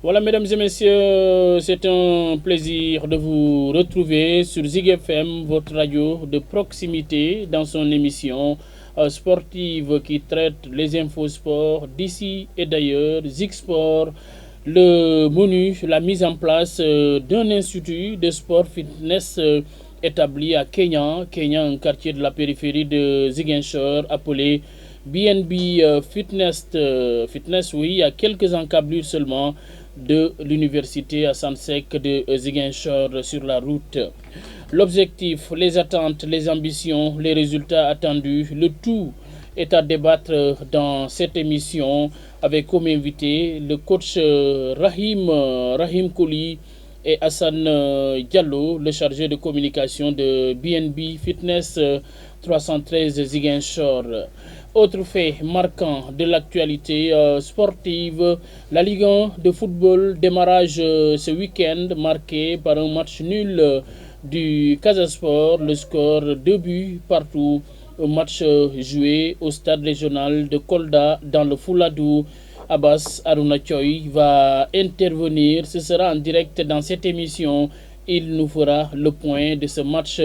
Voilà, mesdames et messieurs, c'est un plaisir de vous retrouver sur Zig FM, votre radio de proximité, dans son émission sportive qui traite les infos sport d'ici et d'ailleurs, Zig Sport. Le menu, la mise en place d'un institut de sport fitness établi à Kenya, un quartier de la périphérie de Ziguinchor, appelé BNB Fitness, oui, à quelques encablures seulement de l'université à Sansec de Ziguinchor sur la route. L'objectif, les attentes, les ambitions, les résultats attendus, le tout est à débattre dans cette émission avec comme invité le coach Rahim Kouli et Hassan Diallo, le chargé de communication de BNB Fitness 313 Ziguinchor. Autre fait marquant de l'actualité sportive, la Ligue 1 de football démarrage ce week-end marqué par un match nul du Casa Sport, le score 2 buts partout. Un match joué au stade régional de Kolda dans le Fouladou. Abbas Aruna Choy va intervenir. Ce sera en direct dans cette émission. Il nous fera le point de ce match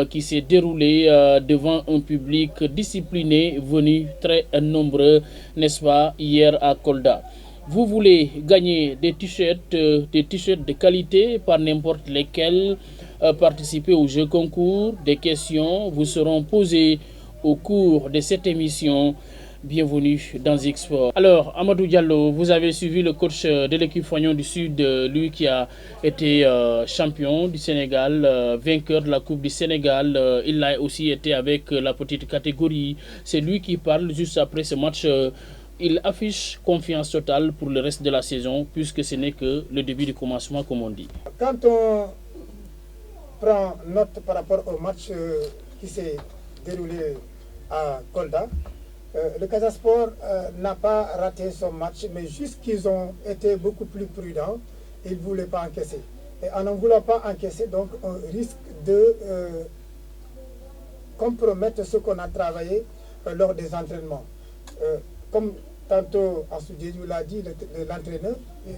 qui s'est déroulé devant un public discipliné venu très nombreux, n'est-ce pas, hier à Kolda. Vous voulez gagner des t-shirts de qualité par n'importe lesquels, participer au jeu concours, des questions vous seront posées au cours de cette émission. Bienvenue dans X-Sport. Alors, Amadou Diallo, vous avez suivi le coach de l'équipe Fagnon du Sud, lui qui a été champion du Sénégal, vainqueur de la Coupe du Sénégal. Il a aussi été avec la petite catégorie. C'est lui qui parle juste après ce match. Il affiche confiance totale pour le reste de la saison, puisque ce n'est que le début du commencement, comme on dit. Quand on prend note par rapport au match qui s'est déroulé à Kolda, le Casa Sport n'a pas raté son match, mais juste qu'ils ont été beaucoup plus prudents, ils ne voulaient pas encaisser. Et en ne voulant pas encaisser, donc on risque de compromettre ce qu'on a travaillé lors des entraînements. Comme tantôt Ansoudié l'a dit, l'entraîneur,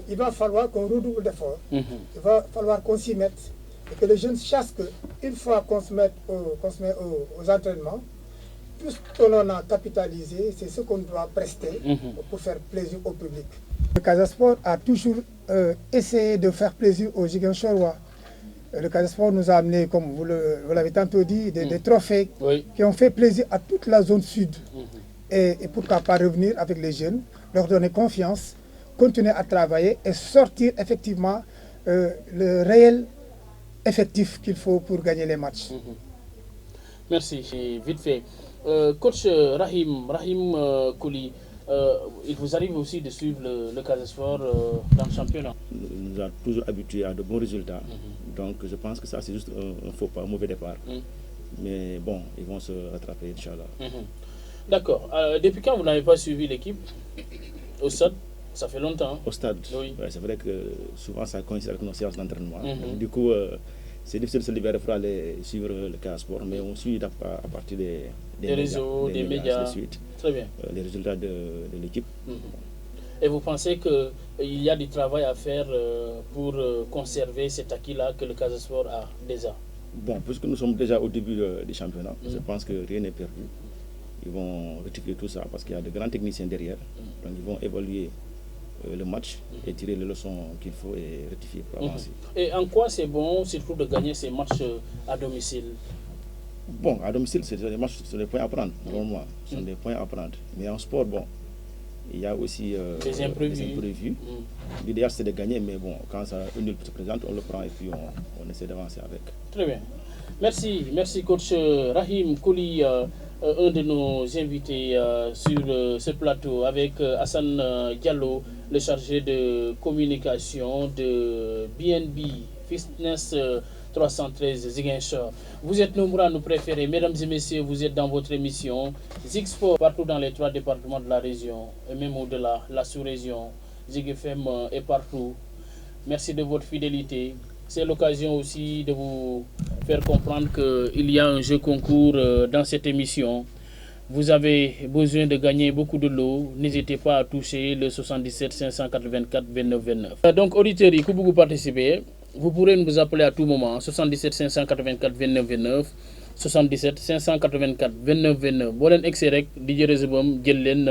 il va falloir qu'on redouble d'efforts. Il va falloir qu'on s'y mette et que les jeunes sachent qu'une fois qu'on se met aux entraînements, tout ce qu'on a capitalisé, c'est ce qu'on doit prester pour faire plaisir au public. Le Casa Sport a toujours essayé de faire plaisir aux Ziguinchorois. Le Casa Sport nous a amené, comme vous l'avez tantôt dit, des trophées qui ont fait plaisir à toute la zone sud. Et pourquoi pas revenir avec les jeunes, leur donner confiance, continuer à travailler et sortir effectivement le réel effectif qu'il faut pour gagner les matchs. Merci, vite fait. Coach Rahim Kouli, il vous arrive aussi de suivre le Casa Sport dans le championnat. Il nous a toujours habitués à de bons résultats. Donc je pense que ça c'est juste un faux pas, un mauvais départ. Mais bon, ils vont se rattraper, Inch'Allah. D'accord. Depuis quand vous n'avez pas suivi l'équipe au stade? Ça fait longtemps. Au stade, oui. Ouais, c'est vrai que souvent ça coïncide avec nos séances d'entraînement. Du coup, c'est difficile de se libérer pour aller suivre le Casa Sport, mais on suit à partir des réseaux, des médias. Très bien. Les résultats de l'équipe. Et vous pensez qu'il y a du travail à faire pour conserver cet acquis-là que le Casa Sport a déjà? Bon, puisque nous sommes déjà au début du championnat, je pense que rien n'est perdu. Ils vont rectifier tout ça parce qu'il y a de grands techniciens derrière. Donc ils vont évaluer le match et tirer les leçons qu'il faut et rectifier pour avancer. Et en quoi c'est bon, surtout de gagner ces matchs à domicile? Bon, à domicile, c'est des matchs, c'est des points à prendre, normalement. Ce sont des points à prendre. Mais en sport, bon, il y a aussi des imprévus. L'idéal, c'est de gagner, mais bon, quand ça nul se présente, on le prend et puis on essaie d'avancer avec. Très bien. Merci coach Rahim Kouli, un de nos invités sur ce plateau avec Hassan Diallo, le chargé de communication de BNB Fitness 313 Ziguinchor. Vous êtes nombreux à nous préférer, mesdames et messieurs, vous êtes dans votre émission Zig Sport partout dans les 3 départements de la région et même au-delà, la sous-région. Zig FM est partout. Merci de votre fidélité. C'est l'occasion aussi de vous faire comprendre qu'il y a un jeu concours dans cette émission. vous avez besoin de gagner beaucoup de lots, n'hésitez pas à toucher le 77 584 29 29. Donc auditeurs yi ku bëgg participer vous pourrez nous appeler à tout moment 77 584 29 29 77 584 29 29 boo leen egsi rek DJ Rezibam jël leen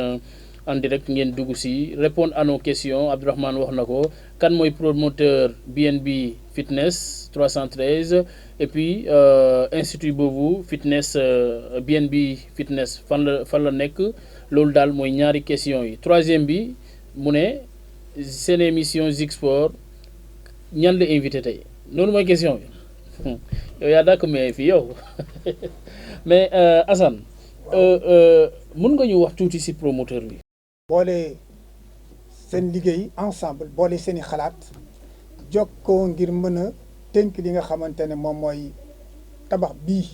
en direct ngeen dugg si répondre à nos questions. Abdourahmane wax na ko kan mooy promoteur BNB Fitness 313 et puis institut boobu fitness BNB Fitness fan la nekk loolu daal mooy ñaari question yi. Troisième bi mu ne seen émission Zik Sport ñan la invité tey loolu mooy question bi yow yaa dàkk mais fii yow mais Assane mun nga ñu wax tuuti si promoteur bi. boole seen liggéey ensemble boole seen i xalaat jokkoo ngir mën a tënk li nga xamante ne moom mooy tabax bii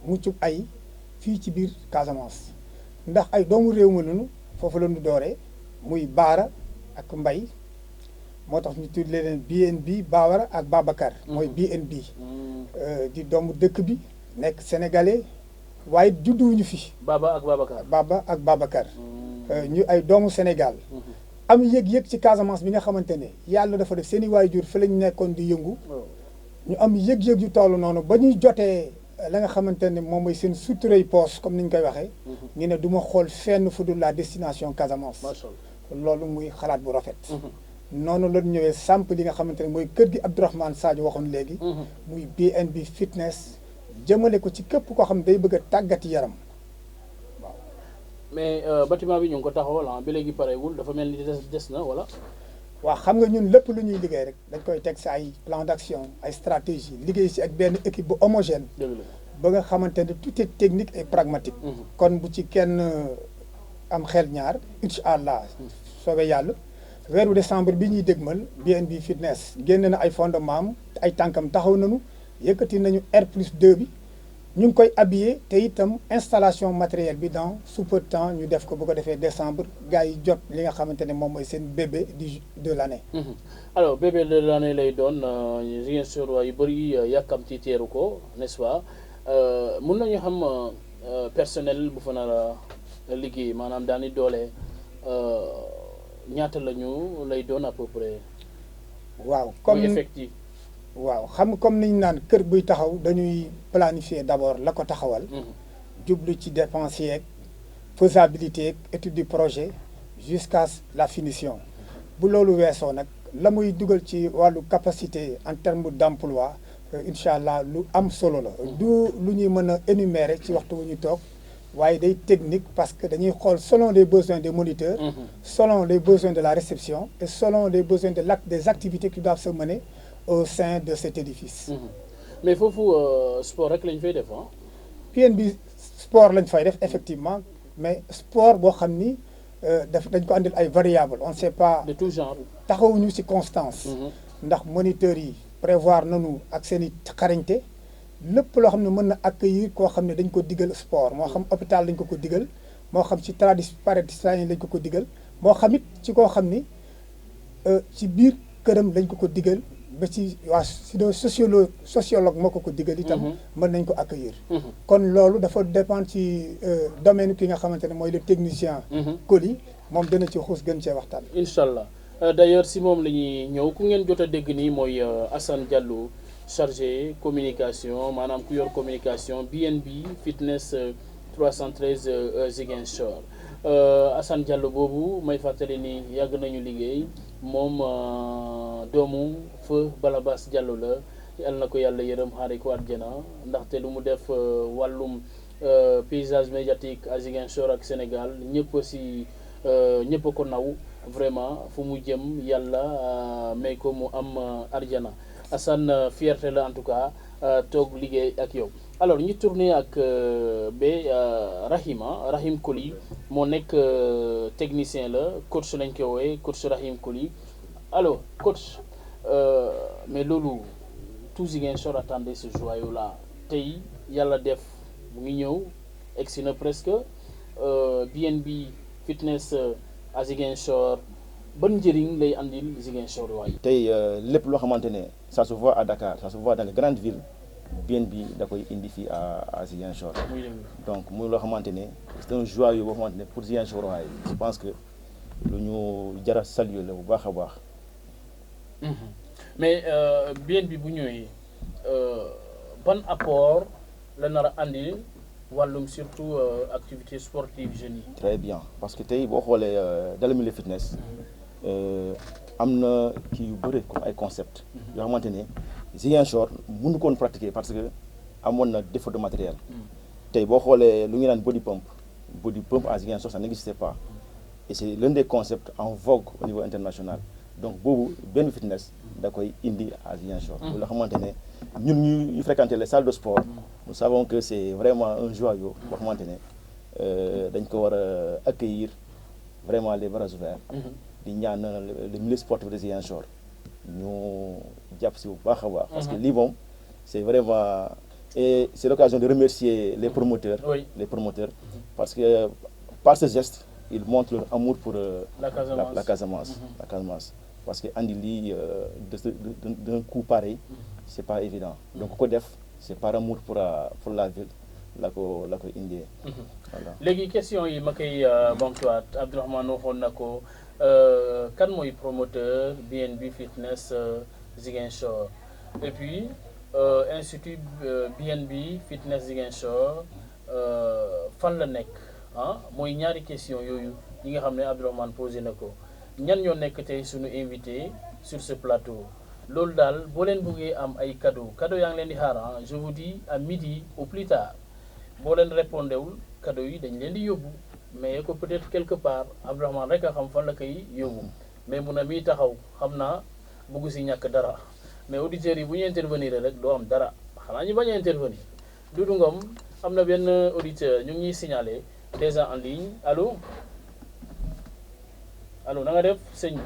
muccub ay fii ci biir Casamance ndax ay doomu réew ma lunu foofu la ñu dooree muy Baara ak Mbay moo tax ñu tudd leen BNB Baawara ak Babacar mooy BNB di doomu dëkk bi nekk sénégalais waaye judduwuñu fi Baba ak Babacar Baba ak Babacar ñu ay doomu Sénégal am yëg-yëg ci Casamance bi nga xamante ne yàlla dafa def seen i waajur fa lañ nekkoon di yëngu ñu am yëg-yëg yu toll noonu ba ñuy jotee la nga xamante ne moom mooy seen suturay poos comme ni ñu koy waxee ñu ne du ma xool fenn fu dul la destination Casamance loolu muy xalaat bu rafet noonu la ñëwee samp li nga xamante ne mooy kër gi Abdourahmane Sadio waxoon léegi muy BNB Fitness jëmale ko ci képp koo xam ne day bëgg a tàggati yaram waaw mais bâtiment bi ñu ngi ko taxawal bi léegi parewul dafa mel ni des na wala. waaw xam nga ñun lépp lu ñuy liggéey rek dañ koy teg si ay plan d'action ay stratégie liggéey si ak benn équipe bu homogène ba nga xamante ne tout est technique et pragmatique kon bu ci kenn am xel ñaar incha allah soobee yàlla weeru décembre bi ñuy dégmal BNB Fitness génn na ay fondement am ay tànkam taxaw nañu yëkkati nañu R+2 bi ñu ngi koy habillé te itam installation matériel bi dans sous peu de temps ñu def ko bu ko defee décembre gars yi jot li nga xamante ne moom mooy seen bébé de l'année. alors bébé de l'année lay doon Ziguinchor yu bëri yàkkamti teeru ko n'est-ce pas mun nañu xam personnel bu fa nar a liggéey maanaam daani doole ñaata la ñu lay doon à peu près. waaw comme effectif. waaw xam comme niñ naan kër buy taxaw dañuy planifier d'abord la ko taxawal jublu ci dépenses yeeg faisabilité étude du projet jusqu'à la finition bu loolu weesoo nag la muy dugal ci wàllu capacité en termes d'emploi incha allah lu am solo la du lu ñuy mën a énumérer ci waxtu bu ñu toog waaye day technique parce que dañuy xool selon les besoins des moniteurs selon les besoins de la réception et selon les besoins des activités qui doivent se mener au sein de cet édifice. mais foofu sport rek lañ fay def ah. BNB sport lañ fay def effectivement mais sport boo xam ni dañ ko andil ay variables on ne sait pas. de tout genre. taxawuñu ci constance. ndax moniteurs yi prévoir nañu ak seen i xarañte lépp loo xam ne mën na accueillir koo xam ne dañ ko digal sport moo xam hôpital lañ ko digal moo xam ci paralysie lañ ko digal moo xam it ci koo xam ni ci biir këram lañ ko digal. ba ci waa sociologue moo ko digal itam mën nañ ko accueillir kon loolu dafa dépendre ci domaine ki nga xamante ne mooy le technicien Coly moom dana ci xuus gën cee waxtaan incha allah d'ailleurs si moom la ñuy ñëw ku ngeen jot a dégg nii mooy Assane Diallo chargé communication maanaam ku yor communication BNB Fitness 313 Ziguinchor Assane Diallo boobu may fàttali ni yàgg nañu liggéey moom doomu feu Balabas Diallo la yal na ko yàlla yërëm xaare ko àjjana ndaxte lu mu def wàllum paysage médiatique à Ziguinchor ak Sénégal ñëpp ko naw vraiment fu mu jëm yàlla may ko mu am àjjana Assane fierté la en tout cas toog liggéey ak yow. alors ñu tourné ak Rahim Coly moo nekk technicien la coach lañ koy woowee coach Rahim Coly alors coach mais loolu tout Ziguinchor attendait ce joyau là tey yàlla def mu ngi ñëw egsi na presque BNB Fitness à Ziguinchor ban njëriñ lay andil Ziguinchor waay. tey lépp loo xamante ne ça se voit à Dakar ça se voit dans les grandes villes BNB da koy indi fii à Ziguinchor. donc muy loo xamante ne c'est un joyau boo xamante ne pour Ziguinchor waaye je pense que lu ñu jar a saluer la bu baax a baax. mais BNB bu ñëwee ban apport la nar a andil wàllum surtout activité sportive jeunes yi. très bien parce que tey boo xoolee dans le milieu fitness am na kii yu bëri comme ay concept yoo xamante ne Ziguinchor mënu koon pratiquer parce que amoon na défaut de matériel. tey boo xoolee lu ñu naan body pump à Ziguinchor ça n'existait pas et c'est l'un des concepts en vogue au niveau international donc boobu benn fitness da koy indi à Ziguinchor. loo xamante ne ñun ñu fréquenter les salles de sport. nous savons que c'est vraiment un joyau boo xamante ne dañ ko war a accueillir vraiment les bras ouverts. di ñaan le milieu sportif de Ziguinchor ñu jàpp si bu baax a baax. parce que lii moom c'est vraiment et c'est l'occasion de remercier les promoteurs. les promoteurs parce que par ce geste ils montrent leur amour pour la Casamance. la Casamance parce que andi lii d'un coup pareil c'est pas évident donc ko def c'est par amour pour la ville la ko indee. voilà léegi question yi ma koy bamtuwaat Abdourahmane waxoon na ko kan mooy promoteur BNB Fitness Ziguinchor et puis institut BNB Fitness Ziguinchor fan la nekk mooy ñaari question yooyu yi nga xam ne Abdourahmane posé na ko ñan ñoo nekk tey suñu invité sur ce plateau loolu daal boo leen bëggee am ay cadeau yaa ngi leen di xaar je vous dis à midi au plus tard boo leen répondé wul cadeau yi dañ leen di yóbbu mais ko peut-être quelque part Abdourahmane rek a xam fan la koy yóbbu mais mun a mii taxaw xam naa bëgg si ñàkk dara mais auditeurs yi bu ñu intervenir rek doo am dara xanaa ñu bañ a intervenir. Doudou Ngom am na benn auditeur ñu ngi ñuy signaler déjà en ligne allo na nga def sëñ bi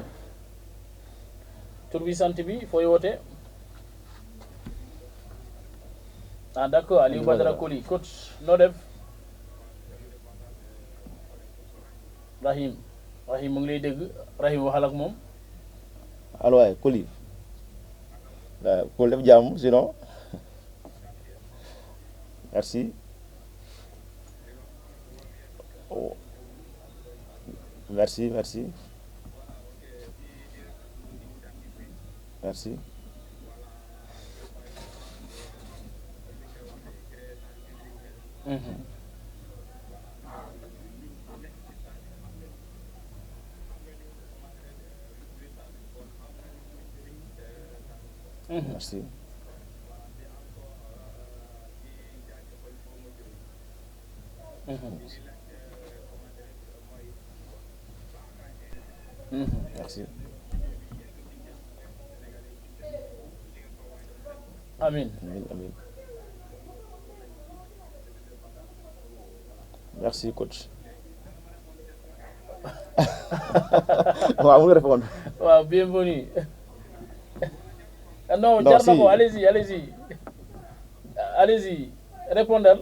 tur bi sant bi fooy woote d'accord Aliou Badara Koli coach noo def Rahim mu ngi lay dégg Rahim waxal ak moom allo waay Koli Koli def jàmm sinon merci merci merci merci merci amin merci coach waaw mu ngi répondre waaw bienvenue non jar na ko allez-y répondre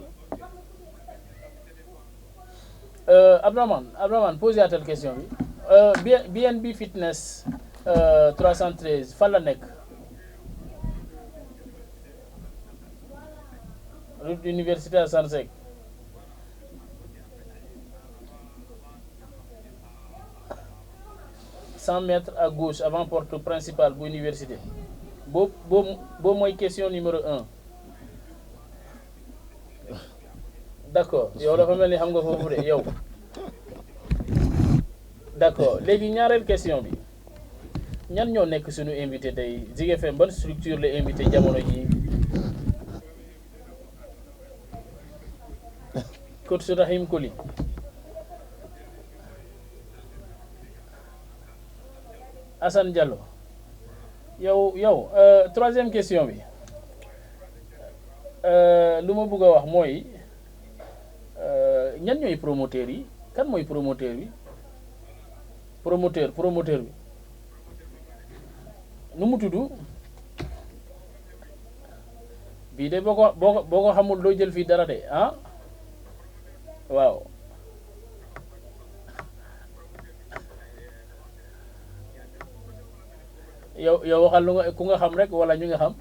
Abdourahmane posé à telle question bi BNB Fitness 313 fan la nekk route université à Sansek cent mètres à gauche avant porte principale bu université boobu mooy question numéro 1 d'accord yow dafa mel ni xam nga foofu de yow d'accord léegi ñaareel question bi ñan ñoo nekk suñu invité tey Zik FM ban structure la invité jamono ji coach Rahim Koli Assane Diallo yow troisième question bi lu ma bëgg a wax mooy ñan ñooy promoteurs yi kan mooy promoteur bi promoteur bi nu mu tudd bii de boo ko xamul doo jël fii dara de waaw yow waxal lu nga ku nga xam rek wala ñu nga xam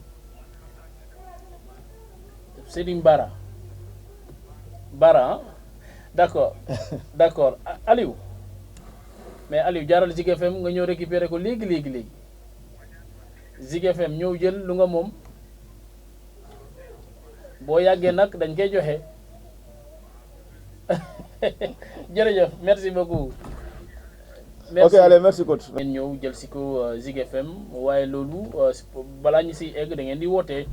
Seydou Bara Bara d'accord d'accord Aliou mais Aliou jaaral Zik FM nga ñëw récupérer ko léegi Zik FM ñëw jël lu nga moom boo yàggee nag dañ koy joxe jërëjëf merci beaucoup. ok allez merci coach. ngeen ñëw jël si ko Zik FM waaye loolu balaa ñu siy egg da ngeen di wootee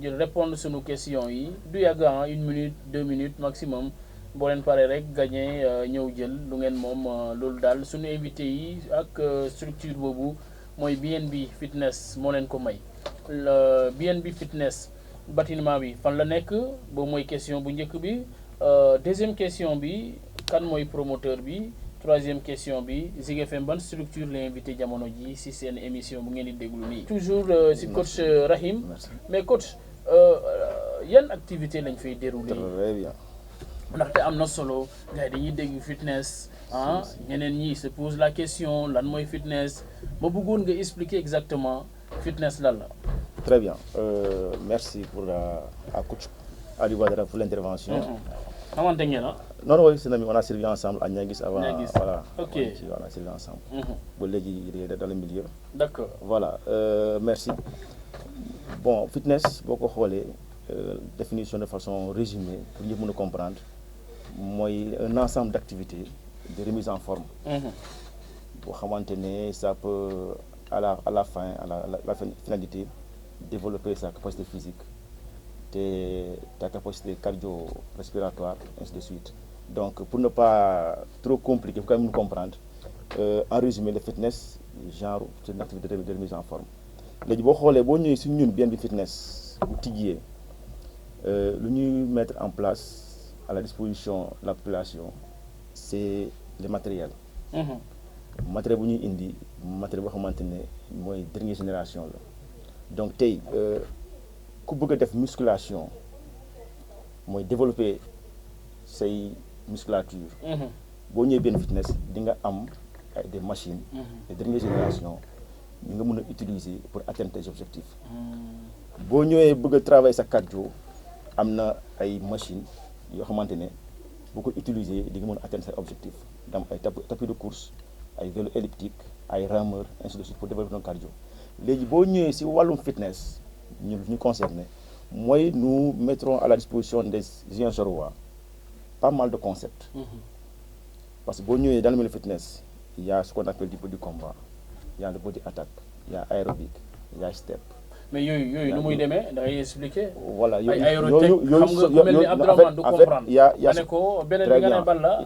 jël répondre sunu question yi du yàgg 1 minute 2 minutes maximum boo leen paree rek gagné ñëw jël lu ngeen moom loolu daal sunu invité yi ak structure boobu mooy BNB Fitness moo leen ko may. BNB Fitness bâtiment bi fan la nekk boobu mooy question bu njëkk bi deuxième question bi kan mooy promoteur bi. Troisième question bi Zik FM ban structure la invité jamono ji si seen émission bu ngeen di déglu nii. toujours si coach Rahim. mais coach yan activité lañ fay dérouler. très bien. ndaxte am na solo gars yi dañuy dégg fitness ñeneen ñi se pose la question lan mooy fitness ma bëggoon nga expliquer exactement fitness lan la. très bien merci pour à coach Aliou Badara pour l'intervention. xamante ngeen ah. non oui c'est on a servi ensemble à Niaguis avant. Voilà. Ok. On a servi ensemble. Ba léegi il est dans le milieu. D'accord. Voilà merci. Bon fitness boo ko xoolee définition de façon résumée pour ñu mën a comprendre mooy un ensemble d'activités de remise en forme. boo xamante ne ça peut à la fin à la finalité développer sa capacité physique. Ta capacité cardio-respiratoire, ainsi de suite. Donc, pour ne pas trop compliquer, pour quand même nous comprendre, en résumé, le fitness, genre, c'est une activité de remise en forme. Les gens qui ont bien de fitness, nous mettre en place à la disposition de la population, c'est le matériel. Le matériel que nous indi, matériel que nous avons dernière génération. Donc, ku bëgg a def musculation mooy développer say musculature. boo ñëwee benn fitness di nga am ay des machines. de dernière génération ñu nga mën a utiliser pour atteindre tes objectifs. boo ñëwee bëgg a travailler sa cardio am na ay machines yoo xamante ne boo ko utiliser di nga mën a atteindre ses objectifs dam ay tapis de course ay vélo elliptique ay rameur ainsi de suite pour développer ton cardio. léegi boo ñëwee si wàllum fitness. Nous concernés, nous mettrons à la disposition des Ziguinchorois pas mal de concepts. Parce que dans le milieu de fitness, il y a ce qu'on appelle du body combat, il y a le body attack, il y a aérobic, il y a step. Mais nous muy démé da ngay expliquer. Voilà, il y a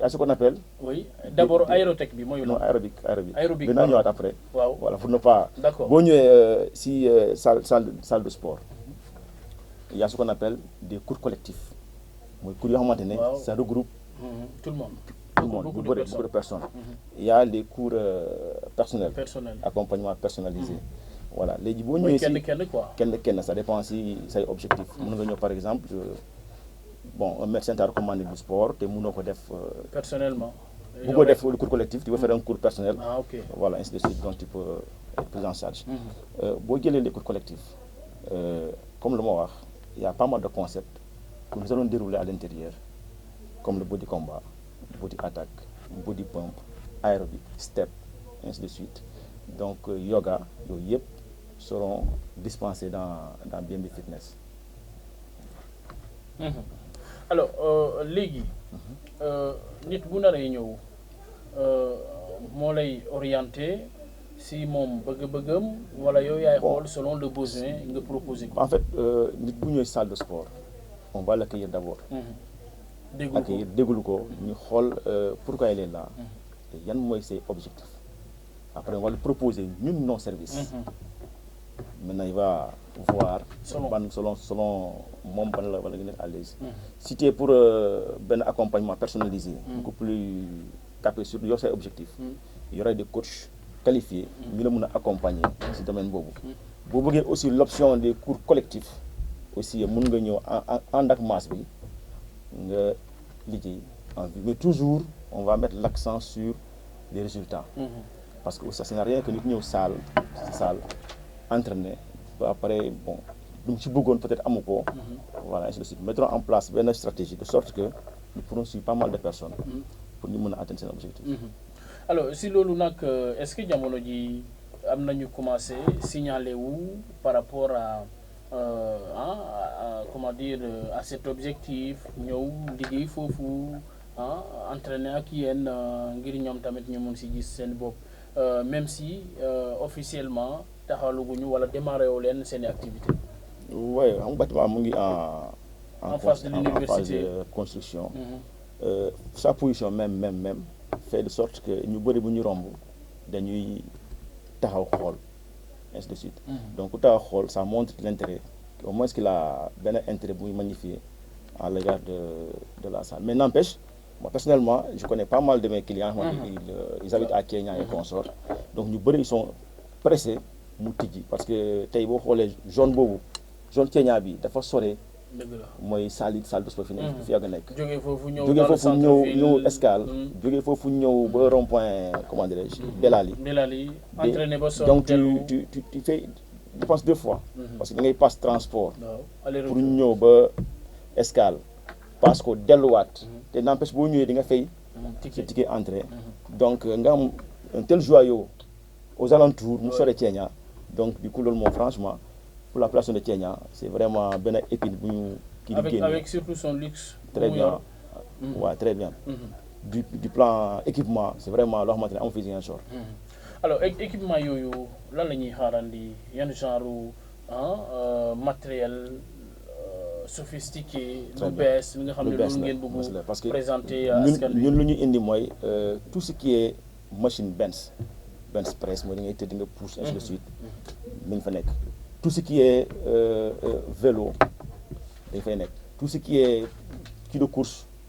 ce qu'on appelle. Oui, d'abord aérotech bi moy non aérobic. Aérobic. Maintenant après. Wow. Voilà, pour ne pas. D'accord. Bon si salle de sport. Il y a ce qu'on appelle des cours collectifs. Moy cours yo xamantene ça regroupe tout le monde. Beaucoup de personnes. Il y a les cours personnels. Accompagnement personnalisé. Voilà, les gens ça dépend si c'est objectif. Par exemple, un médecin t'a recommandé du sport, tu peux personnellement. Beaucoup de cours collectif, tu veux faire un cours personnel. Ah, ok. Voilà, ainsi de suite, donc tu peux être pris en charge. Les cours collectifs, comme le mot, il y a pas mal de concepts que nous allons dérouler à l'intérieur, comme le body combat, le body attack, le body pump, aérobic, step, ainsi de suite. Donc, yoga, yep, seront dispensés dans BNB Fitness. Alors, légui, nit bu naree ñëw moo lay orienté si moom bëgg-bëggam wala yow yaay xool selon le besoin nga proposer ko. En fait, nit bu ñëw salle de sport, on va l'accueillir d'abord. Déglu ko ñu xool pourquoi il est là et yan mooy ses objectifs. Après, on va lui proposer nos services. Maintenant, il va voir selon mon à l'aise. Si tu es pour un accompagnement personnalisé, beaucoup plus capé sur ses objectifs, il y aura des coachs qualifiés qui vont accompagner dans ce domaine. Vous voyez aussi l'option des cours collectifs. Aussi, mais toujours, on va mettre l'accent sur les résultats. Parce que ça n'a rien que nous salle, entraîner, après, lu mu ci bëggoon peut-être amu ko. Voilà, ainsi de suite. Mettrons en place une stratégie de sorte que nous pourrons suivre pas mal de personnes pour ñu mën a atteindre seen objectif. Alors si loolu nag est-ce que jamono ji am nañu commencé signaler wu par rapport à comment dire à cet objectif ñëw liggéey foofu entraîner ak yéen ngir ñoom tamit ñu mun si gis seen bopp même si officiellement taxaluguñu wala démarré wu leen seen activité. Oui, xam nga bâtiment mu ngi en face de l'université, en phase de construction. Sa position même fait de sorte que ñu bëri bu ñu romb dañuy taxaw xool ainsi de suite. Donc ku taxaw xool ça montre l'intérêt au moins qu'il a benn intérêt bu muy magnifié à l'égard de la salle. Mais n'empêche, moi personnellement je connais pas mal de mes clients. Ils habitent à Kenya et consorts, donc ñu bëri ils sont pressés mu tijji parce que tey boo xoolee zone boobu zone Kenya bi dafa sore. mooy salle de sport fi nekk fi yàgg nekk. jógee foofu ñëw escale. jógee foofu ñëw ba rond point comment dirais-je. Belali entraîné ba sonn. donc tu fais je pense 2 fois. parce que da ngay passe transport. pour ñëw ba escale. passe ko delluwaat. te n'empêche boo ñëwee di nga fay. ticket entrée. donc nga am un tel joyau aux alentours mu sore Kenya. donc du coup loolu moom franchement. Pour la population de Kenya, c'est vraiment bien épine qui avec surtout son luxe. Très bien. Ouais, très bien. Du plan équipement, c'est vraiment leur matériel en faisant un short. Alors, équipement yoyo, là la ñuy xaarandi yan genre matériel sophistiqué lu bees li nga xam ne loolu ngeen bëgg présenter askan wi. ñun lu ñu indi mooy tout ce qui est machine bench press mooy da ngay tëdd nga pousse ainsi de suite mi ngi fa nekk. Tout ce qui est vélo, tout ce qui est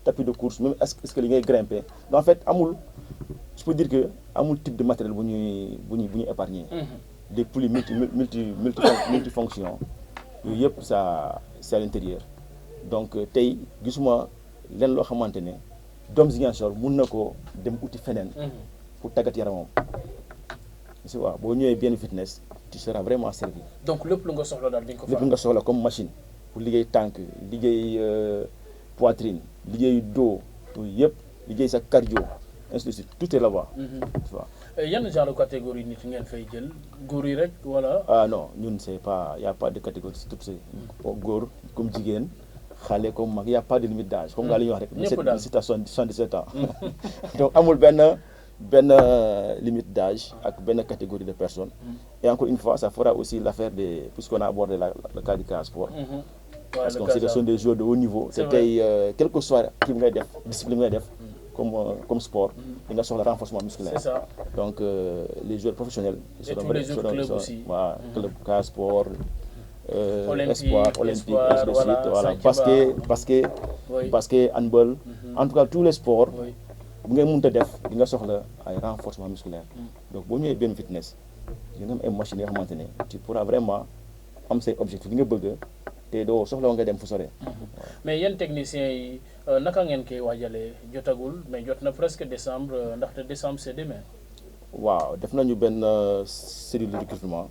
tapis de course, même est-ce que les grimper. Donc en fait, je peux dire que amul type de matériel bu ñuy épargner. Des poulies multifonctions, yëpp ça c'est à l'intérieur. Donc tey gisuma leen loo xamante ne doom Ziguinchor mun na ko dem uti feneen pour tàggat yaramam. C'est vrai, boo ñëwee bien fitness. Tu seras vraiment servi. Donc lépp lu nga soxla daal di nga ko fa. lépp lu nga soxla comme machine pour liggéey tànk liggéey poitrine liggéey dos yëpp liggéey sa cardio ainsi de suite tout est là-bas. Tu vois. yan genre catégorie nit ngeen fay jël góor yi rek wala. Ah non ñun c'est pas y a pas de catégorie c'est tout c'est góor comme jigéen xale comme mag y a pas de limite d'âge. comme nga li ñuy wax rek. ñëpp daal 77 ans. donc amul benn limite d'âge ak benn catégorie de personnes. Et encore une fois, ça fera aussi l'affaire puisqu'on a abordé le cas du Casa Sport. Parce qu'on sait que ce sont des joueurs de haut niveau. C'était, quel que soit la discipline comme sport, il y a le renforcement musculaire. C'est ça. Donc, les joueurs professionnels, et tous les autres clubs aussi. Voilà, club Casa Sport, Espoir, Olympique, ainsi de suite. Voilà. Basket, handball, en tout cas tous les sports. bu ngay mënta def di nga soxla ay renforcement musculaire. donc boo ñëwee benn fitness di nga am ay machines yoo xamante ne tu pourras vraiment am say objectif li nga bëgg te doo soxla nga dem fu sore. mais yéen techniciens yi naka ngeen koy waajalee jotagul mais jot na presque décembre ndaxte décembre c'est demain. waaw def nañu benn cellule de recrutement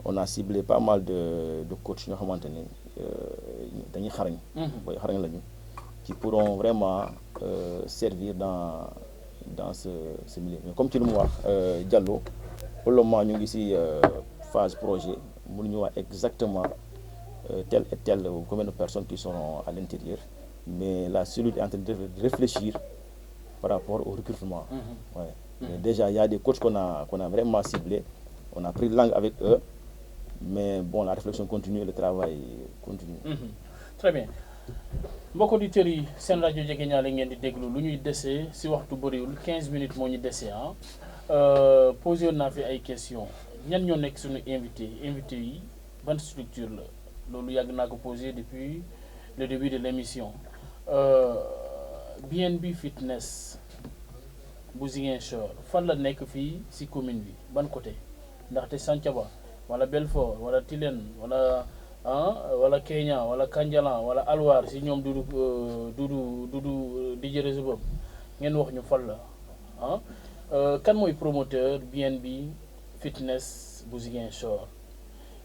on a ciblé pas mal de coachs yoo xamante ne dañuy xarañ. booy xarañ lañu. qui pourront vraiment servir dans ce milieu. Mais comme tu le vois, Diallo, pour le moment, nous sommes ici phase projet. Nous savons exactement telle et telle combien de personnes qui seront à l'intérieur. Mais la cellule est en train de réfléchir par rapport au recrutement. Ouais. Mais déjà, il y a des coachs qu'on a vraiment ciblés. On a pris langue avec eux. Mais bon, la réflexion continue et le travail continue. Très bien. mbokk auditeurs yi seen rajo Jegeñaale ngeen di déglu lu ñuy dese si waxtu bëriwul 15 minutes moo ñu dese posé woon naa fi ay questions ñan ñoo nekk suñu invité yi ban structure la loolu yàgg naa ko posé depuis le début de l'émission BNB Fitness bu Ziguinchor fan la nekk fii si commune bi ban côté ndaxte Santhiaba wala Belfort wala Tilène wala Kenya wala Kandialang wala Alwar si ñoom dudu DJ Réseau boobu ngeen wax ñu fan la kan mooy promoteur BNB Fitness bu Ziguinchor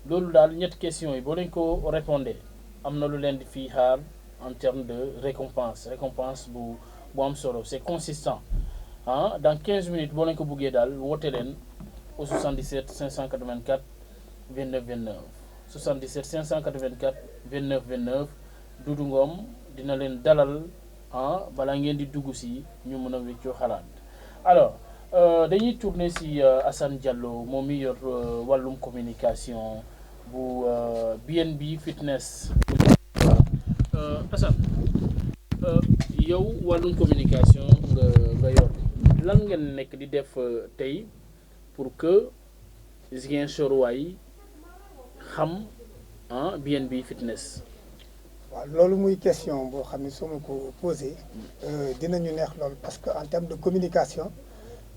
loolu daal ñetti questions yi boo leen ko répondre am na lu leen di fii xaar en termes de récompense bu am solo c'est consistant dans 15 minutes boo leen ko buggee daal woote leen au 77 584 29 29 77 584 29 29 Doudou Ngom dina leen dalal balaa ngeen di dugg si ñu mën a wéccoo xalaat. Alors dañuy tourner si Assane Diallo moom mi yor wàllum communication bu BNB Fitness. Assane yow wàllum communication nga yor lan ngeen nekk di def tey pour que Ziguinchor waay xam BNB Fitness. waaw loolu muy question boo xam ne soo ma ko posé dinañu neex loolu parce que en termes de communication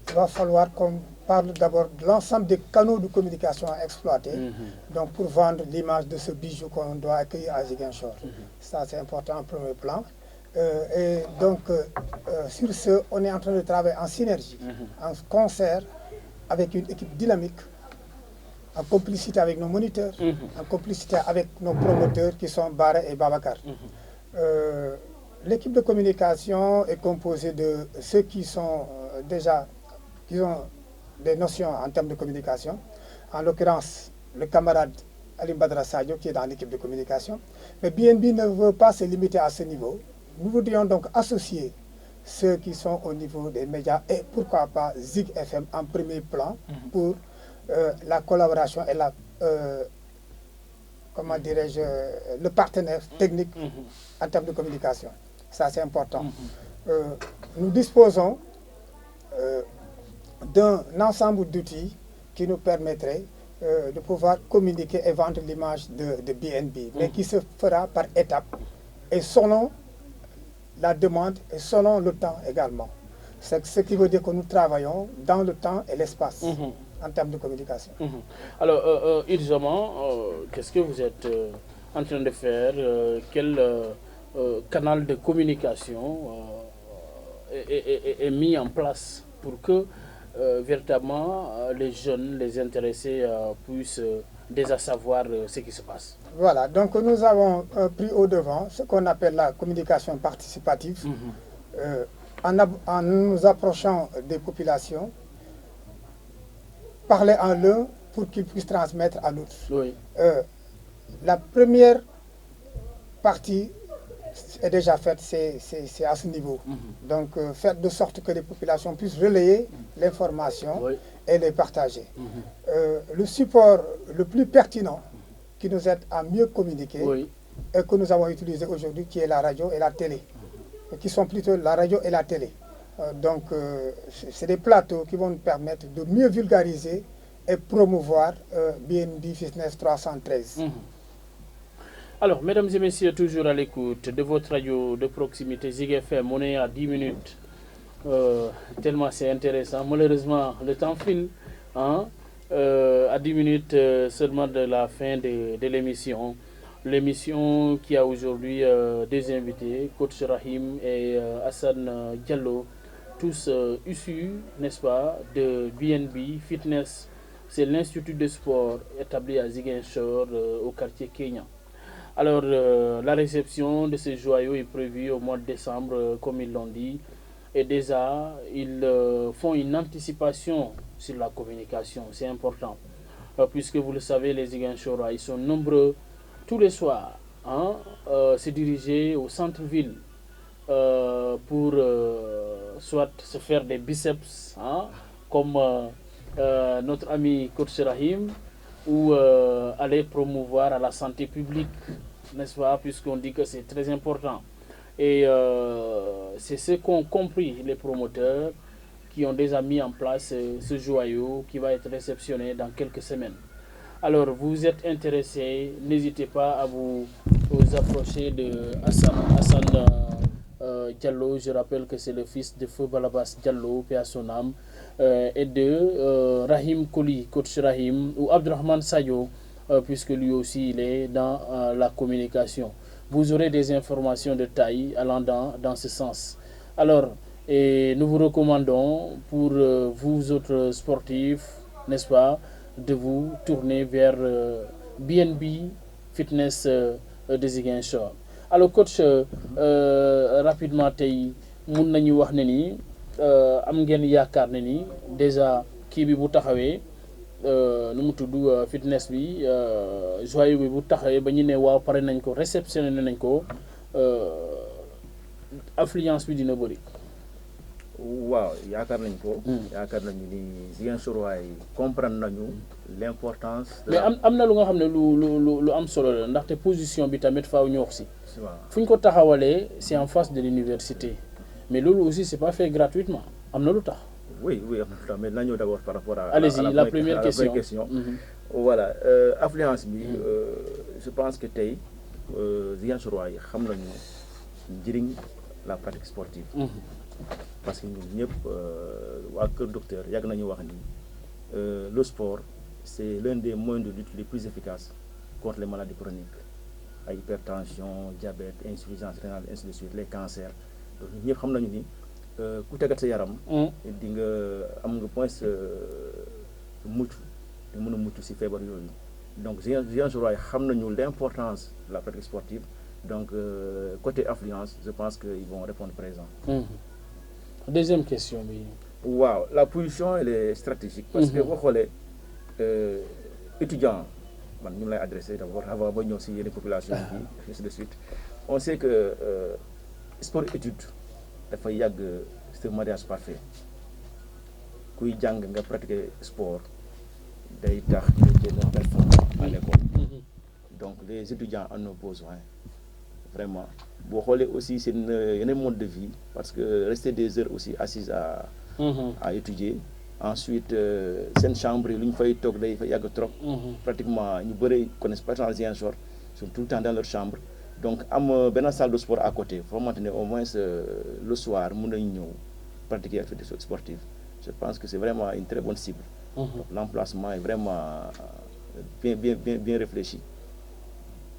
il va falloir qu'on parle d'abord de l'ensemble des canaux de communication à exploiter. Donc pour vendre l'image de ce bijou qu'on doit accueillir à Ziguinchor. Ça c'est important en premier plan. Et donc sur ce, on est en train de travailler en synergie, en concert avec une équipe dynamique, en complicité avec nos moniteurs, en complicité avec nos promoteurs qui sont Bara et Babacar. L'équipe de communication est composée de ceux qui sont qui ont des notions en termes de communication. En l'occurrence, le camarade Ali Badra Sadio qui est dans l'équipe de communication. Mais BNB ne veut pas se limiter à ce niveau. Nous voudrions donc associer ceux qui sont au niveau des médias et pourquoi pas Zig FM en premier plan pour la collaboration et comment dirais-je, le partenaire technique en termes de communication. Ça, c'est important. Nous disposons d'un ensemble d'outils qui nous permettraient de pouvoir communiquer et vendre l'image de BNB, mais qui se fera par étapes et selon la demande et selon le temps également. C'est ce qui veut dire que nous travaillons dans le temps et l'espace. En termes de communication. Alors, urgemment, qu'est-ce que vous êtes en train de faire? Quel canal de communication est mis en place pour que véritablement les jeunes, les intéressés puissent déjà savoir ce qui se passe? Voilà, donc nous avons pris au devant ce qu'on appelle la communication participative en nous approchant des populations. Parler en l'un pour qu'ils puissent transmettre à l'autre. Oui. La première partie est déjà faite, c'est à ce niveau. Donc, faire de sorte que les populations puissent relayer l'information et les partager. Le support le plus pertinent qui nous aide à mieux communiquer et que nous avons utilisé aujourd'hui, qui est la radio et la télé, qui sont plutôt la radio et la télé. Donc, c'est des plateaux qui vont nous permettre de mieux vulgariser et promouvoir BNB Fitness 313. Alors, mesdames et messieurs, toujours à l'écoute de votre radio de proximité Zig FM, on est à 10 minutes. Tellement c'est intéressant. Malheureusement, le temps file. À 10 minutes seulement de la fin de l'émission. L'émission qui a aujourd'hui deux invités, Coach Rahim et Assane Diallo, tous issus, n'est-ce pas, de BNB Fitness. C'est l'institut de sport établi à Ziguinchor, au quartier Kenya. Alors, la réception de ces joyaux est prévue au mois de décembre, comme ils l'ont dit. Et déjà, ils font une anticipation sur la communication. C'est important. Puisque vous le savez, les Ziguinchorois, ils sont nombreux tous les soirs se diriger au centre-ville pour soit se faire des biceps, comme notre ami Coach Rahim, ou aller promouvoir à la santé publique, n'est-ce pas, puisqu'on dit que c'est très important. Et c'est ce qu'ont compris les promoteurs qui ont déjà mis en place ce joyau qui va être réceptionné dans quelques semaines. Alors, vous êtes intéressé, n'hésitez pas à vous approcher de Assane Diallo. Je rappelle que c'est le fils de Feu Balabas Diallo, paix à son âme, et de Rahim Koli, Coach Rahim, ou Abdurrahman Sayo, puisque lui aussi il est dans la communication. Vous aurez des informations de taille allant dans ce sens. Alors, et nous vous recommandons pour vous autres sportifs, n'est-ce pas, de vous tourner vers BNB Fitness de Ziguinchor. Alors coach, rapidement tey mun nañu wax ne ni am ngeen yaakaar ne ni déjà kii bi bu taxawee nu mu tudd fitness bi joyau bi bu taxawee ba ñu ne waaw pare nañ ko réceptionné nañ ko affluence bi dina bëri. waaw yaakaar nañ ko. yaakaar nañu ni Ziguinchor waay comprendre nañu l'importance. mais am na lu nga xam ne lu am solo la ndaxte position bi tamit faaw ñu wax si. waaw fu ñu ko taxawalee c'est en face de l'université mais loolu aussi c'est pas fait gratuitement am na lu tax. oui am na lu tax mais nañu d'abord par rapport à. allez-y la première question. voilà affluence bi je pense que tey Ziguinchor waay xam nañu njëriñ la pratique sportive. parce que ñun ñëpp waa Kër Docteur yàgg nañu wax ni le sport c'est l'un des moyens de lutte les plus efficaces contre les maladies chroniques ay hypertension diabète insuffisance rénale ainsi de suite les cancers donc ñun ñëpp xam nañu ni ku tegat sa yaram di nga am nga point mucc te mën a mucc ci feebar yooyu donc Ziguinchor waay xam nañu l'importance de la pratique sportive donc côté affluence je pense que ils vont répondre présent. Deuxième question bi. waaw la position elle est stratégique. parce que boo xoolee étudiant man ñu lay adressé d'abord avant ba ñëw si yenn population bi ainsi de suite on sait que sport étude dafay yàgg c'est un mariage parfait kuy jàng nga pratiquer sport day tax nga jéem a performant à l'école donc les étudiants en ont besoin vraiment. boo xoolee aussi seen yeneen mode de vie parce que rester des heures aussi assises à étudier ensuite seen chambre yi lu ñu fay toog day fa yàgg trop pratiquement ñu bëri connaissent pas dans Ziguinchor sont tout le temps dans leur chambre donc am benn salle de sport à côté foo xamante ne au moins le soir mën nañu ñëw pratiquer activité sportive je pense que c'est vraiment une très bonne cible. L'emplacement est vraiment bien réfléchi.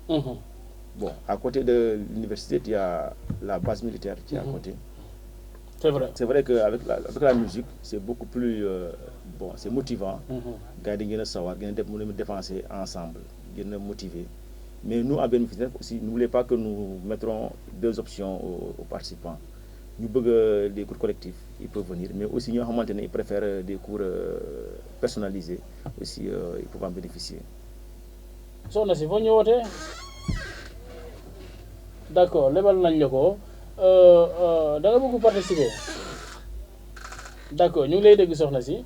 Bon, à côté de l'université, il y a la base militaire qui est à côté. C'est vrai. C'est vrai qu'avec la musique, c'est beaucoup plus c'est motivant. Gars yi ngeen a sawar ngeen a dépenser ensemble, ngeen a motiver. Mais nous, à bénéficier aussi, n'oubliez pas que nous mettrons deux options aux participants. Nous avons des cours collectifs, ils peuvent venir, mais aussi nous ils préfèrent des cours personnalisés, aussi ils peuvent en bénéficier. Soxna si foo ñëwootee d'accord lebal nañ la ko da nga bëgg participer d'accord ñu ngi lay dégg soxna si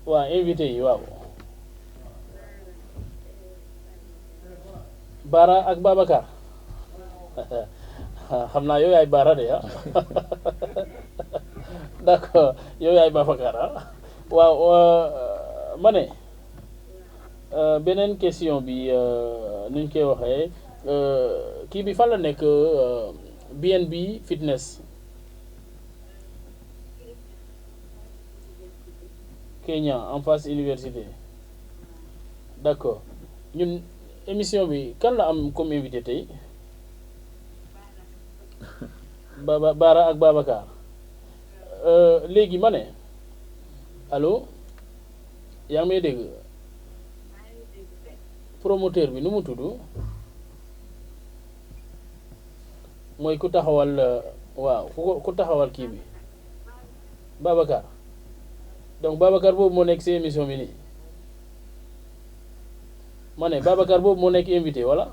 waaw invité yi waaw Bara ak Babacar xam naa yow yaay Bara de d'accord yow yaay Babacar waaw ma ne beneen question bi nuñ koy waxee kii bi fan la nekk BNB Fitness Kenya en face université d'accord ñun émission bi kan la am comme invité tey Bara ak Babacar léegi ma ne allo yaa ngi may dégg promoteur bi nu mu tudd mooy ku taxawal waaw ku taxawal kii bi Babacar donc Babacar boobu moo nekk ci émission bi nii ma ne Babacar boobu moo nekk invité voilà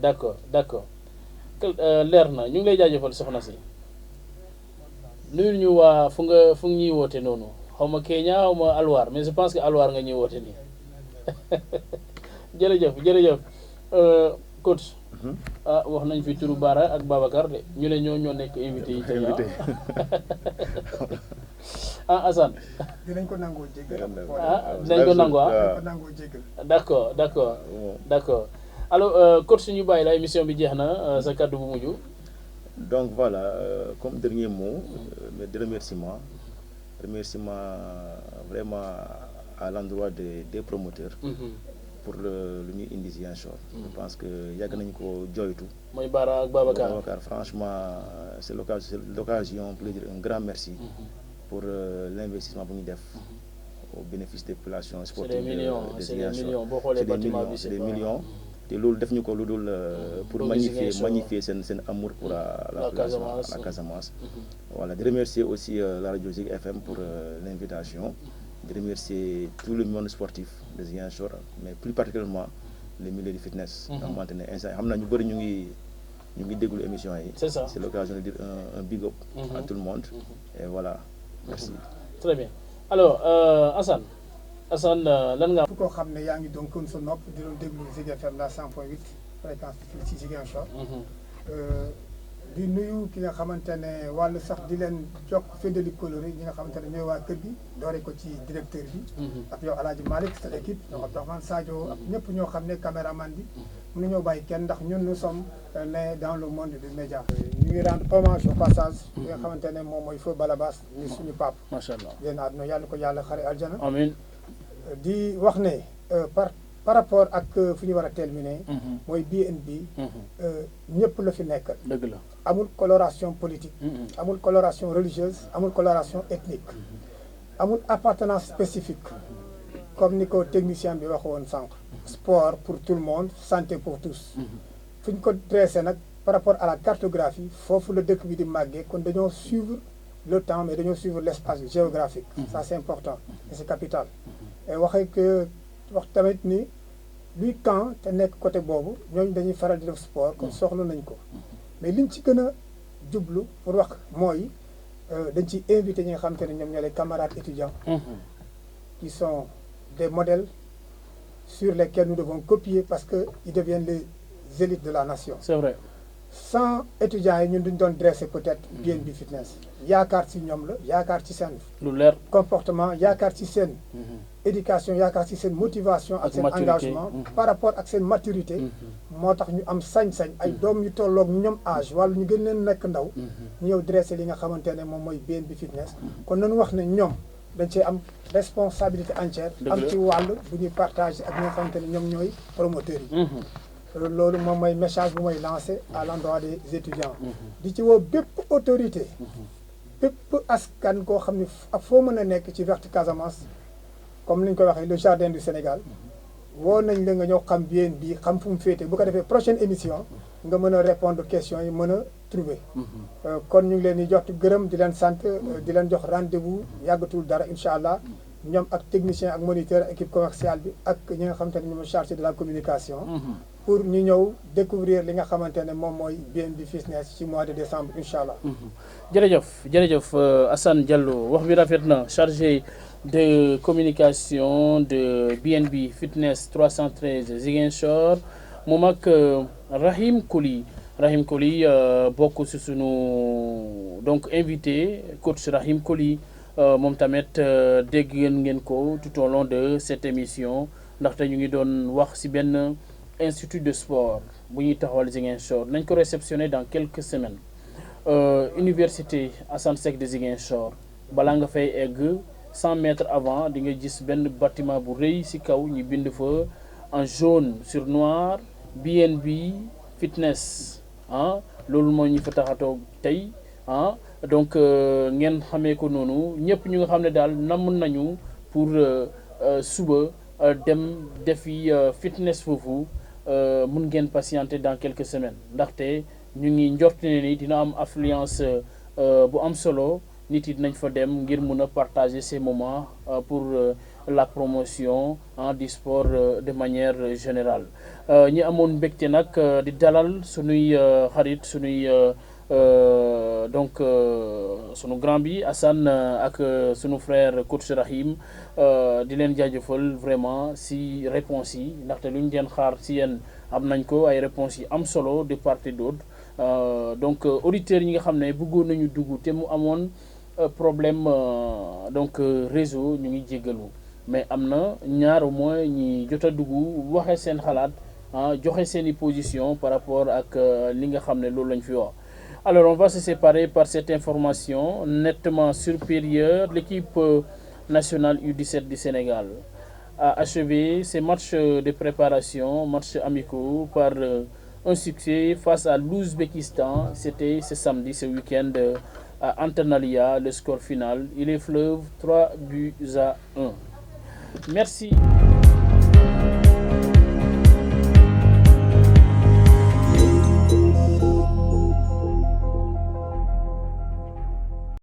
d'accord leer na ñu ngi lay jaajëfal soxna si nuyul ñu waa fu nga ñuy woote noonu xaw ma Kenya xaw ma Alwar mais je pense que Alwar nga ñuy woote nii jërëjëf coach wax nañ fi turu Bara ak Babacar de ñu ne ñoo nekk invité yi tey Assane dinañ ko nangoo jéggal dinañ ko nangoo d'accord alors coach ñu bàyyi la émission bi jeex na sa kàddu bu mujj. Donc voilà, comme dernier mot, des remerciements vraiment à l'endroit des promoteurs pour le nuit indi Ziguinchor. Je pense que yàgg nañu ko joytu. mooy Bara ak Babacar. Franchement, c'est l'occasion pour dire un grand merci. pour l'investissement bu ñu def au bénéfice des populations sportives. C'est des millions, c'est des millions. Boo xoolee bâtiment bi c'est des millions. te loolu def ñu ko lu dul pour magnifier seen amour pour la Casamance. Voilà, de remercier aussi la radio Zik FM pour l'invitation, de remercier tout le monde sportif de Ziguinchor, mais plus particulièrement le milieu du fitness. nga xamante ne instant xam naa ñu bëri ñu ngi déglu émission yi. C'est ça. C'est l'occasion de dire un big up à tout le monde. Et voilà, merci. Très bien. Alors Assane lan nga. ku ko xam ne yaa ngi doon kon sa nopp di doon déglu Zik FM la 100.8 fréquence fii ci Ziguinchor. di nuyu ki nga xamante ne wàllu sax di leen jokk fédéli coloré ñi nga xamante ne ñooy waa kër gi doore ko ci directeur bi. ak yow El Hadj Malick sa équipe ñoom Abdourahmane Sadio ak ñëpp ñoo xam ne caméraman bi mënuñoo bàyyi kenn ndax ñun nous sommes nés dans le monde du média. ñu ngi rendre hommage au passage. ki nga xamante ne moom mooy Feu Balabas ni suñu pap macha allah yéen àdduna yàlla ko yàlla xare aljana. amiin. di wax ne par rapport ak fu ñu war a terminer. mooy BNB. ñëpp la fi nekkal. dëgg la. amul coloration politique. amul coloration religieuse amul coloration ethnique. amul appartenance spécifique. comme ni ko technicien bi wax woon sànq. sport pour tout le monde santé pour tous. fu ñu ko dressé nag par rapport à la cartographie foofu la dëkk bi di màggee kon dañoo suivre le temps mais dañoo suivre l'espace géographique. ça c'est important et c'est capital. et wax tamit ni luy camp te nekk côté boobu ñooñu dañuy faral di def sport kon soxla nañ ko mais liñ ci gën a jublu pour wax mooy dañ ciy invité ñi nga xamante ne ñoom ñoo les camarades étudiants qui sont des modèles sur lesquels nous devons copier parce que ils deviennent les élites de la nation. C'est vrai. Sans étudiants yi ñun duñ doon dresser peut-être BNB Fitness yaakaar ci ñoom la yaakaar ci seen lu leer comportement yaakaar ci seen éducation yaakaar ci seen motivation ak seen engagement par rapport ak seen maturité moo tax ñu am sañ-sañ ay doom yu tolloog ñoom âge wala ñu gën leen nekk ndaw ñu ñëw dressé li nga xamante ne moom mooy BNB Fitness kon nañu wax ne ñoom dañ cee am responsabilité entière am ci wàll bu ñuy partagé ak ñi nga xamante ne ñoom ñooy promoteurs yi loolu moom mooy message bu mooy lancé à l'endroit des étudiants di ci woo bépp autorité bépp askan koo xam ne ak foo mën a nekk ci verte Casamance comme ni ñu koy waxee le jardin du Sénégal woo nañ la nga ñëw xam bien bi xam fu mu féete bu ko defee prochaine émission nga mën a répondre questions yi mën a trouver kon ñu ngi leen di jox gërëm di leen sant di leen jox rendez-vous yàggatul dara incha allah ñoom ak technicien ak moniteur équipe commerciale bi ak ñi nga xamante ne ñoom chargé de la communication pour ñu ñëw découvrir li nga xamante ne moom mooy BNB Fitness ci mois de décembre incha allah. jërëjëf Assane Diallo wax bi rafet na chargé de communication de BNB Fitness 313 Ziguinchor moom ak Rahim Koli bokk ci sunu donc invité coach Rahim Koli moom tamit dégg ngeen ko tout au long de cette émission ndaxte ñu ngi doon wax ci benn. Institut de sport bu ñuy taxawal Ziguinchor nañ ko réceptionné dans quelques semaines université Assane Seck de Ziguinchor balaa nga fay egg 100 mètres avant di nga gis benn bâtiment bu rëy ci kaw ñu bind fa en jaune sur noir BNB Fitness loolu moo ñu fa taxatoo tey donc ngeen xamee ko noonu ñëpp ñu nga xam ne daal namm nañu pour suba dem defi fitness foofu mun ngeen patienter dans quelques semaines ndaxte ñu ngi njort ne ni dina am affluence bu am solo nit yi dinañ fa dem ngir mun a partager ces moments pour la promotion du sport de manière générale ñi amoon mbégte nag di dalal sunuy xarit sunuy donc sunu grand bi Assane ak sunu frère coach Rahim di leen jaajëfal vraiment si réponses yi ndaxte lu ñu leen xaar si yéen am nañ ko ay réponses yi am solo de part et d'autre donc auditeurs yi nga xam ne bëggoon nañu dugg te mu amoon problème donc réseau ñu ngi jéggalu mais am na ñaar au moins ñi jot a dugg waxee seen xalaat joxe seeni position par rapport ak li nga xam ne loolu lañ fi wax. Alors on va se séparer par cette information nettement supérieure. L'équipe nationale U17 du Sénégal a achevé ses matchs de préparation, matchs amicaux par un succès face à l'Ouzbékistan. C'était ce samedi, ce week-end à Antalya. Le score final, il est Fleuve 3 buts à 1. Merci.